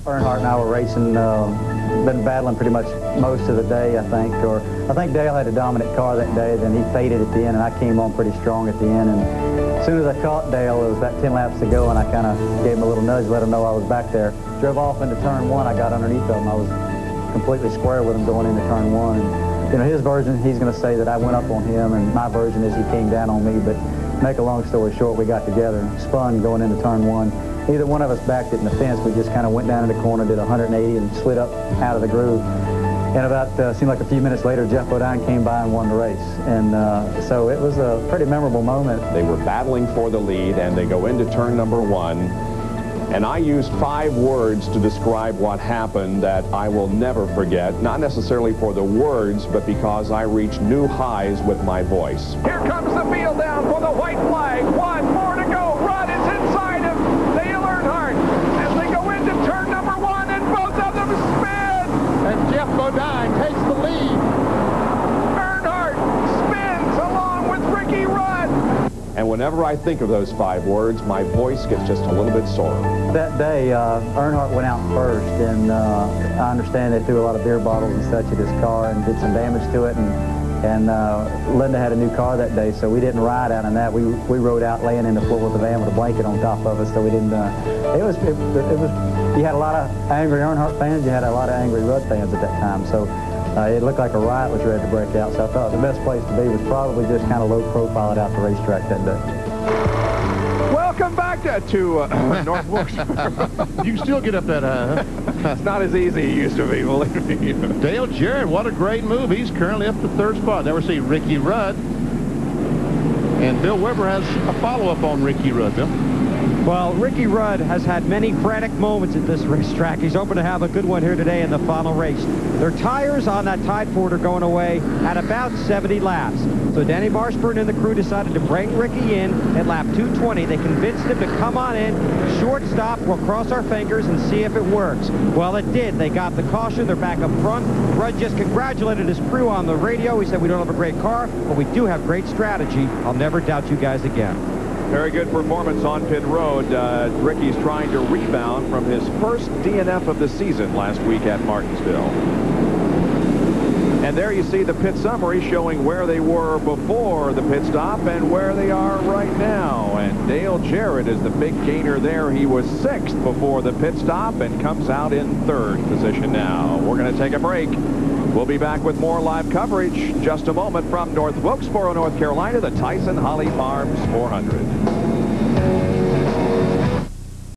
Earnhardt and I were racing, been battling pretty much most of the day, I think. I think Dale had a dominant car that day, then he faded at the end, and I came on pretty strong at the end. And as soon as I caught Dale, it was about 10 laps to go, and I kind of gave him a little nudge, let him know I was back there. Drove off into turn one. I got underneath him. I was completely square with him going into turn one. And, you know, his version, he's going to say that I went up on him, and my version is he came down on me. But make a long story short, we got together, spun going into turn one. Neither one of us backed it in the fence. We just kind of went down in the corner, did 180, and slid up out of the groove. And about, seemed like a few minutes later, Jeff Bodine came by and won the race. And so it was a pretty memorable moment. They were battling for the lead, and they go into turn number one. And I used 5 words to describe what happened that I will never forget, not necessarily for the words, but because I reached new highs with my voice. Here comes the field down for the white flag. 1 more to go. Rudd is inside of Dale Earnhardt as they go into turn number 1, and both of them spin. And Jeff Bodine takes the lead. Earnhardt spins along with Ricky Rudd. And whenever I think of those 5 words, my voice gets just a little bit sore. That day, Earnhardt went out first, and I understand they threw a lot of beer bottles and such at his car and did some damage to it. And Linda had a new car that day, so we didn't ride out in that. We rode out laying in the floor with the van with a blanket on top of us, so we didn't. It was. You had a lot of angry Earnhardt fans. You had a lot of angry Rudd fans at that time. So it looked like a riot was ready to break out. So I thought the best place to be was probably just kind of low profile at the racetrack that day. Welcome back to North Wilkesboro. You can still get up that high, huh? It's not as easy as it used to be, believe me. Dale Jarrett, what a great move. He's currently up to 3rd spot. There we see Ricky Rudd. And Bill Weber has a follow-up on Ricky Rudd, Bill. Well, Ricky Rudd has had many frantic moments at this racetrack. He's hoping to have a good one here today in the final race. Their tires on that Tide Ford are going away at about 70 laps. So Danny Marshburn and the crew decided to bring Ricky in at lap 220. They convinced him to come on in, short stop. We'll cross our fingers and see if it works. Well, it did. They got the caution. They're back up front. Rudd just congratulated his crew on the radio. He said, we don't have a great car, but we do have great strategy. I'll never doubt you guys again. Very good performance on pit road. Ricky's trying to rebound from his first DNF of the season last week at Martinsville. And there you see the pit summary showing where they were before the pit stop and where they are right now. And Dale Jarrett is the big gainer there. He was 6th before the pit stop and comes out in 3rd position now. We're going to take a break. We'll be back with more live coverage just a moment from North Wilkesboro, North Carolina, the Tyson Holly Farms 400.